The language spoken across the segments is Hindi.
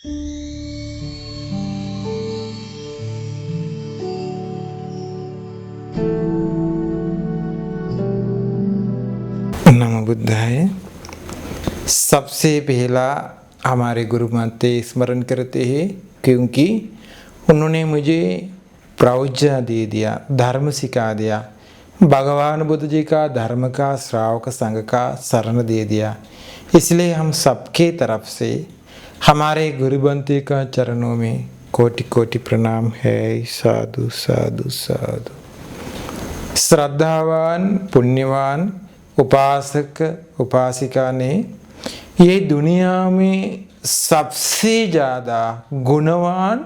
नमो बुद्धाय। सबसे पहला हमारे गुरु माते स्मरण करते हैं, क्योंकि उन्होंने मुझे प्रवचन दे दिया, धर्म सिखा दिया, भगवान बुद्ध जी का धर्म का श्रावक संघ का शरण दे दिया। इसलिए हम सबके तरफ से हमारे गुरु बनते का चरणों में कोटि कोटि प्रणाम है। साधु साधु साधु। श्रद्धावान पुण्यवान उपासक उपासिका ने ये दुनिया में सबसे ज़्यादा गुणवान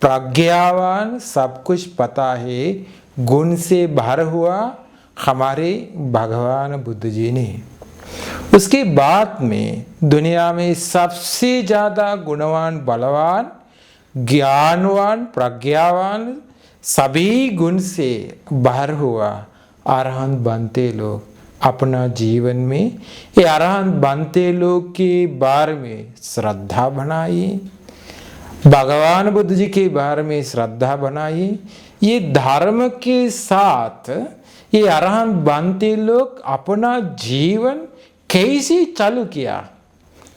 प्रज्ञावान सब कुछ पता है, गुण से भर हुआ हमारे भगवान बुद्ध जी ने। उसके बाद में दुनिया में सबसे ज़्यादा गुणवान बलवान ज्ञानवान प्रज्ञावान सभी गुण से भर हुआ अरहंत बनते लोग अपना जीवन में ये अरहंत बनते लोग के बारे में श्रद्धा बनाइए, भगवान बुद्ध जी के बारे में श्रद्धा बनाइए। ये धर्म के साथ ये अरहंत बनते लोग अपना जीवन कैसे चालू किया,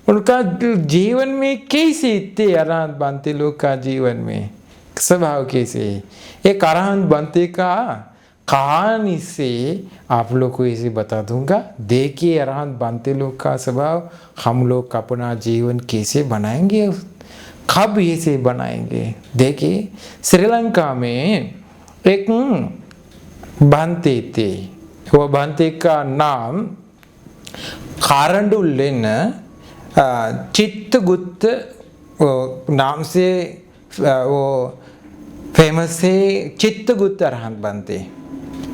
उनका जीवन में कैसे इतने अरहंत बनते लोग का जीवन में स्वभाव कैसे। एक अरहंत बनते का कहानी से आप लोग को इसे बता दूंगा। देखिए अरहंत बनते लोग का स्वभाव हम लोग अपना जीवन कैसे बनाएंगे, कब ऐसे बनाएंगे। देखिए श्रीलंका में एक बनते थे, वो बनते का नाम खारंडुल्लेन चित्तगुप्त नाम से वो फेमस है। चित्तगुप्त अरहंत बनते,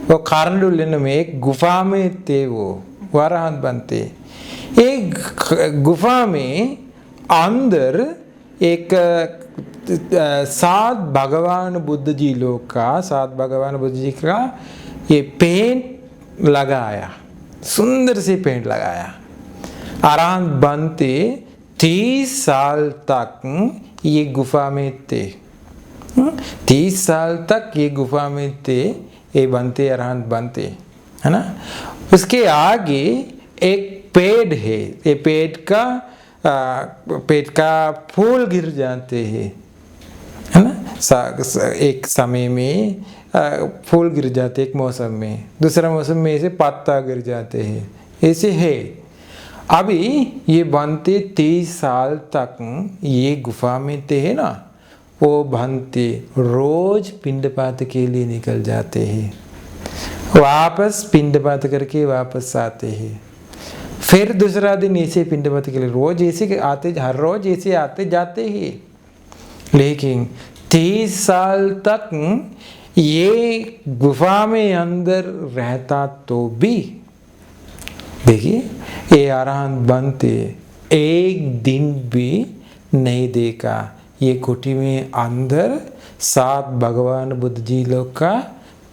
वो खारंडुल्लेन में एक गुफा में थे, वो अरहंत बनते। एक गुफा में अंदर एक 7 भगवान बुद्ध जी लोग का 7 भगवान बुद्ध जी का ये पेंट लगाया, सुंदर से पेंट लगाया। अरहंत बनते 30 साल तक ये गुफा में थे, 30 साल तक ये गुफा में थे, ये बनते अरहंत बनते, है ना। उसके आगे एक पेड़ है, ये पेड़ का फूल गिर जाते हैं, है ना। एक समय में फूल गिर जाते, एक मौसम में, दूसरा मौसम में ऐसे पत्ता गिर जाते हैं, ऐसे है। अभी ये बनते 30 साल तक ये गुफा में थे, है ना। वो बनते रोज पिंडपात के लिए निकल जाते हैं, वापस पिंडपात करके वापस आते हैं। फिर दूसरा दिन ऐसे पिंडपात के लिए रोज ऐसे आते, हर रोज ऐसे आते जाते हैं। लेकिन 30 साल तक ये गुफा में अंदर रहता तो भी देखिए ये अरहंत बनते एक दिन भी नहीं देखा। ये कुटी में अंदर 7 भगवान बुद्ध जी लोग का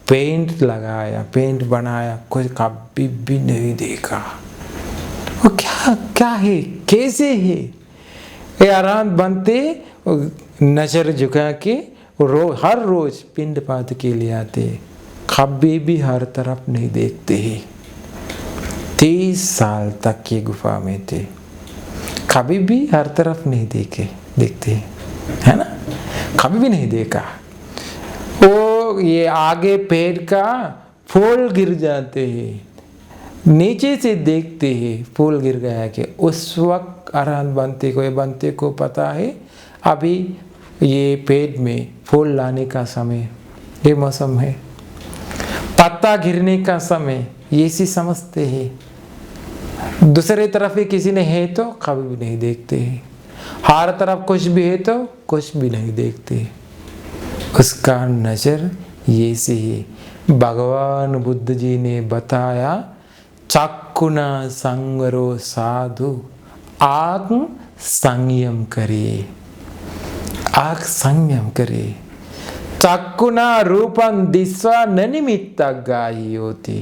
पेंट लगाया, पेंट बनाया, कोई कभी भी नहीं देखा। वो क्या क्या है, कैसे है। ये अरहंत बनते नजर झुका के हर रोज पिंड पात के लिए आते, कभी भी हर तरफ नहीं देखते ही। 30 साल तक ये गुफा में थे, कभी भी हर तरफ नहीं देखते, है ना, कभी भी नहीं देखा। वो ये आगे पेड़ का फूल गिर जाते हैं, नीचे से देखते हैं फूल गिर गया कि उस वक्त अरहंत बनते को पता है अभी ये पेड़ में फूल लाने का समय, ये मौसम है, पत्ता गिरने का समय, ये सी समझते हैं। दूसरे तरफ ही किसी ने है तो कभी भी नहीं देखते हैं, हर तरफ कुछ भी है तो कुछ भी नहीं देखते। उसका नजर ये से ही भगवान बुद्ध जी ने बताया, चक्षुना संवरो साधु, आत्म संयम करे, आंख संयम करे। चक्षुना रूपं दिस्वा न निमित्तग्गाही होती,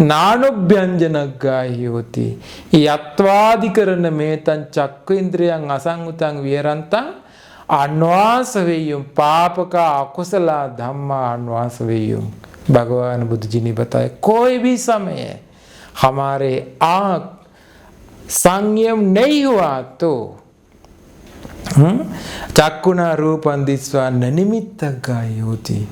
नानुव्यंजनग्गाही होती। यत्वाधिकरण में तन चक्षु इंद्रियं असंगतं विहरन्तं अन्वास वेयुम, पाप का अकुशल धम्म अन्वास वेयुम। भगवान बुद्ध जी ने बताया कोई भी समय हमारे आँख संयम नहीं हुआ तो चक्षुना रूपं दृष्ट्वा न निमित्त गाय होती।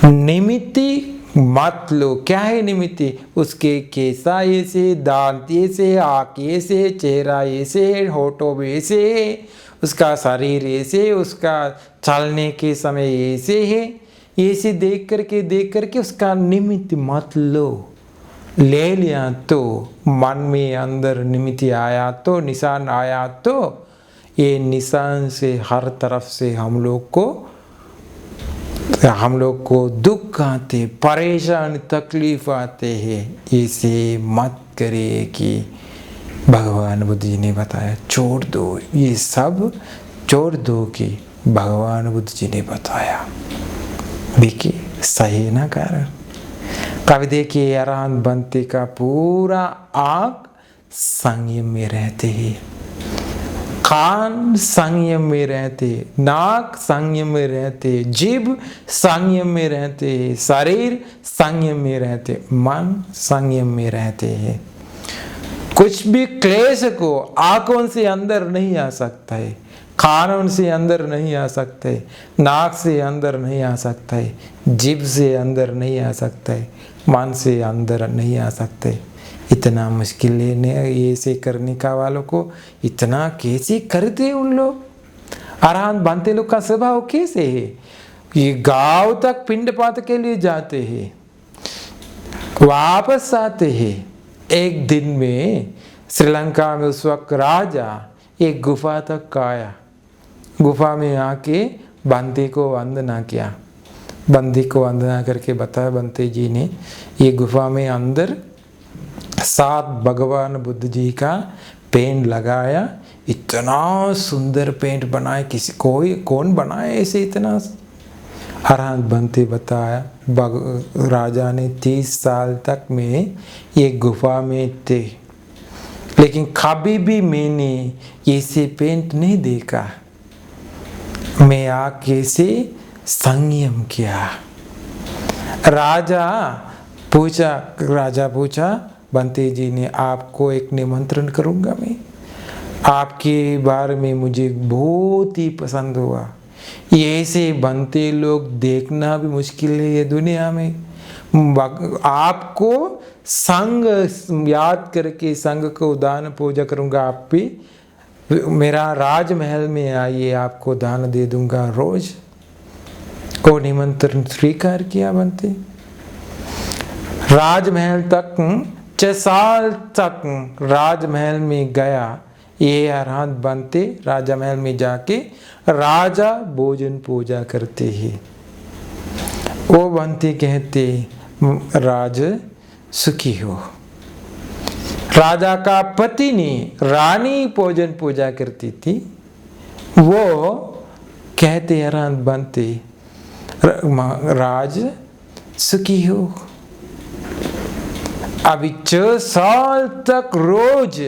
निमित्ति मत लो। क्या है निमित्ति? उसके केसा ऐसे, दांत ऐसे, आँख ऐसे, चेहरा ऐसे, होठों ऐसे है, उसका शरीर ऐसे, उसका चलने के समय ऐसे है। ऐसे देख करके उसका निमित्त मत लो। ले लिया तो मन में अंदर निमित्त आया तो, निशान आया तो, ये निशान से हर तरफ से हम लोग को दुख आते, परेशान तकलीफ आते हैं। इसे मत करे कि भगवान बुद्ध जी ने बताया छोड़ दो, ये सब छोड़ दो कि भगवान बुद्ध जी ने बताया। देखिए सही ना कारण। कभी देखिए अरहंत बनते का पूरा आँख संयम में रहते हैं, कान संयम में रहते, नाक संयम में रहते, जीभ संयम में रहते, शरीर संयम में रहते, मन संयम में रहते हैं। कुछ भी क्लेश को आंखों से अंदर नहीं आ सकता है, कानों से अंदर नहीं आ सकता है, नाक से अंदर नहीं आ सकता है, जीभ से अंदर नहीं आ सकता है, मन से अंदर नहीं आ सकता है। इतना मुश्किल है ऐसे करने का वालों को, इतना कैसे करते उन लोग? अरहंत बनते लोग का स्वभाव कैसे है? ये गांव तक पिंडपात के लिए जाते हैं, वापस आते हैं। एक दिन में श्रीलंका में उस वक्त राजा एक गुफा तक आया। गुफा में आके बंदी को वंदना किया। बंदी को वंदना करके बताया बंते जी ने, ये गुफा में अंदर 7 भगवान बुद्ध जी का पेंट लगाया। इतना सुंदर पेंट बनाए, कौन बनाए ऐसे इतना? अरहंत बनते बताया राजा ने 30 साल तक में ये गुफा में थे, लेकिन कभी भी मैंने ऐसे पेंट नहीं देखा। मैं आके से संयम किया। राजा पूछा बंते जी ने, आपको एक निमंत्रण करूंगा मैं, आपके बारे में मुझे बहुत ही पसंद हुआ। ये ऐसे बनते लोग देखना भी मुश्किल है ये दुनिया में। आपको संग याद करके संग को दान पूजा करूंगा। आप भी मेरा राजमहल में आइए, आपको दान दे दूंगा रोज। को निमंत्रण स्वीकार किया बनते। राजमहल तक 6 साल तक राजमहल में गया। ये अरहंत बनते राजमहल में जाके राजा भोजन पूजा करते हैं। वो बनते कहते राज सुखी हो। राजा का पत्नी रानी भोजन पूजा करती थी। वो कहते अरहंत बनते राज सुखी हो। अभी 6 साल तक रोज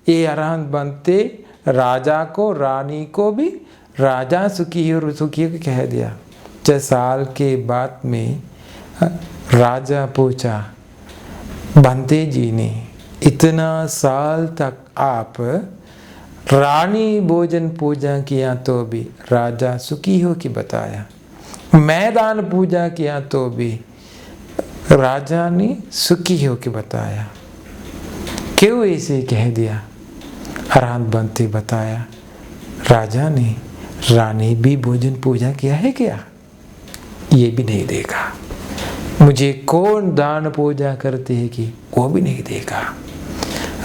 ये अरहंत बनते राजा को, रानी को भी राजा सुखी हो कह दिया। 6 साल के बाद में राजा पूछा बनते जी ने, इतना साल तक आप रानी भोजन पूजा किया तो भी राजा सुखी हो कि बताया, मैदान पूजा किया तो भी राजा ने सुखी हो के बताया, क्यों ऐसे कह दिया? अरहंत बनते बताया राजा ने रानी भी भोजन पूजा किया है क्या? ये भी नहीं देखा। मुझे कौन दान पूजा करते है कि वो भी नहीं देखा।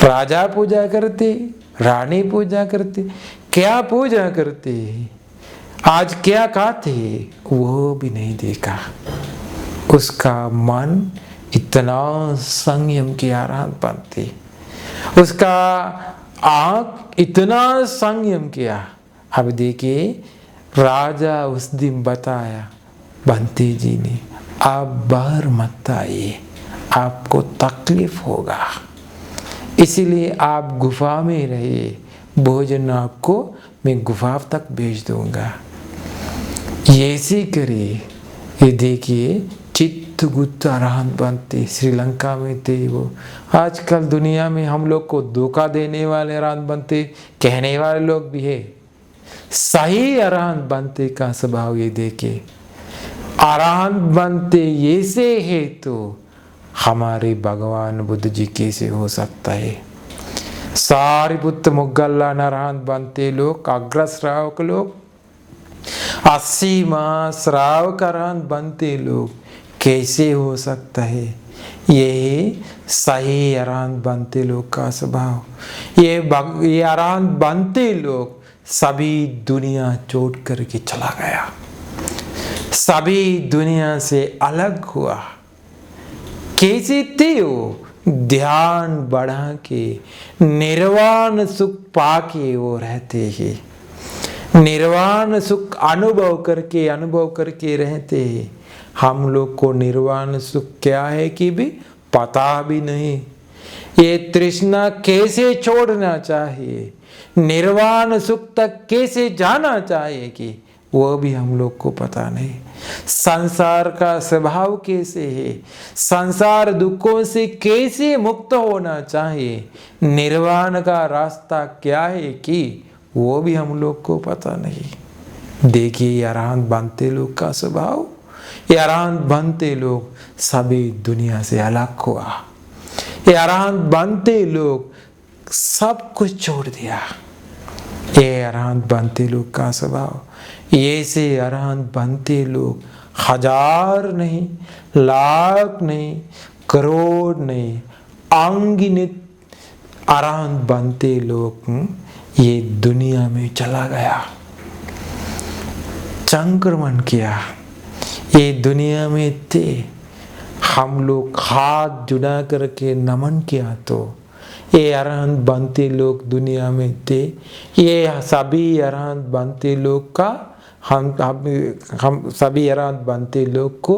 राजा पूजा करते, रानी पूजा करते, क्या पूजा करते, आज क्या खाते वो भी नहीं देखा। उसका मन इतना संयम के अरहंत बनते, उसका आँख इतना संयम किया। अब देखिए राजा उस दिन बताया बंते जी ने, आप बाहर मत आइए, आपको तकलीफ होगा, इसीलिए आप गुफा में रहिए, भोजन आपको मैं गुफा तक भेज दूंगा। ऐसे करे। ये देखिए चित्रगुप्त अरहंत बनते श्रीलंका में थे वो। आजकल दुनिया में हम लोग को धोखा देने वाले अरहंत बनते कहने वाले लोग भी है। सही अरहंत बनते का स्वभाव ये देखे। अरहंत बनते ऐसे है तो हमारे भगवान बुद्ध जी कैसे हो सकता है। सारिपुत्र मोग्गल्लान अरहंत बनते लोग, अग्र श्रावक लोग, 80 माह श्रावक अरहंत बनते लोग कैसे हो सकता है। ये सही अरहंत बनते लोग का स्वभाव। ये अरहंत बनते लोग सभी दुनिया छोड़ करके चला गया, सभी दुनिया से अलग हुआ। कैसे थे वो? ध्यान बढ़ा के निर्वाण सुख पाके वो रहते हैं। निर्वाण सुख अनुभव करके रहते हैं। हम लोग को निर्वाण सुख क्या है कि भी पता भी नहीं। ये तृष्णा कैसे छोड़ना चाहिए, निर्वाण सुख तक कैसे जाना चाहिए कि वो भी हम लोग को पता नहीं। संसार का स्वभाव कैसे है, संसार दुखों से कैसे मुक्त होना चाहिए, निर्वाण का रास्ता क्या है कि वो भी हम लोग को पता नहीं। देखिए ये अरहंत बनते लोग का स्वभाव। ये अरहंत बनते लोग सभी दुनिया से अलग हुआ। ये अरहंत बनते लोग सब कुछ छोड़ दिया। ये अरहंत बनते लोग का स्वभाव। ऐसे अरहंत बनते लोग हजार नहीं, लाख नहीं, करोड़ नहीं, अनगिनत अरहंत बनते लोग ये दुनिया में चला गया, संक्रमण किया। ये दुनिया में थे। हम लोग हाथ जुड़ा करके नमन किया तो ये अरहंत बनते लोग दुनिया में थे। ये सभी अरहंत बनते लोग का हम सभी अरहंत बनते लोग को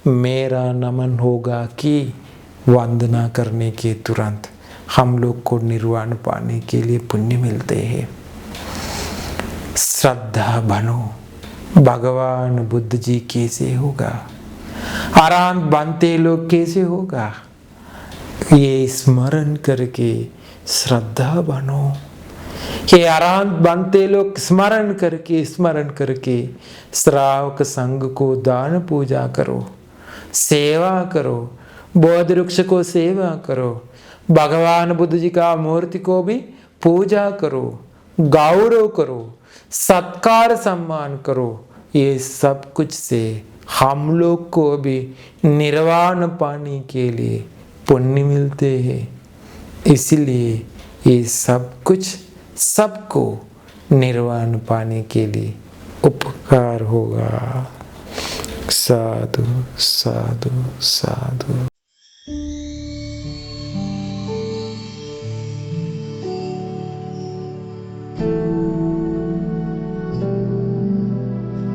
मेरा नमन होगा कि वंदना करने के तुरंत हम लोग को निर्वाण पाने के लिए पुण्य मिलते हैं। श्रद्धा बनो। भगवान बुद्ध जी कैसे होगा, अरहंत बनते लोग कैसे होगा, ये स्मरण करके श्रद्धा बनो। ये अरहंत बनते लोग स्मरण करके श्रावक संघ को दान पूजा करो, सेवा करो, बोध वृक्ष को सेवा करो, भगवान बुद्ध जी का मूर्ति को भी पूजा करो, गौरव करो, सत्कार सम्मान करो। ये सब कुछ से हम लोग को भी निर्वाण पाने के लिए पुण्य मिलते हैं। इसलिए ये सब कुछ सबको निर्वाण पाने के लिए उपकार होगा। साधु साधु साधु।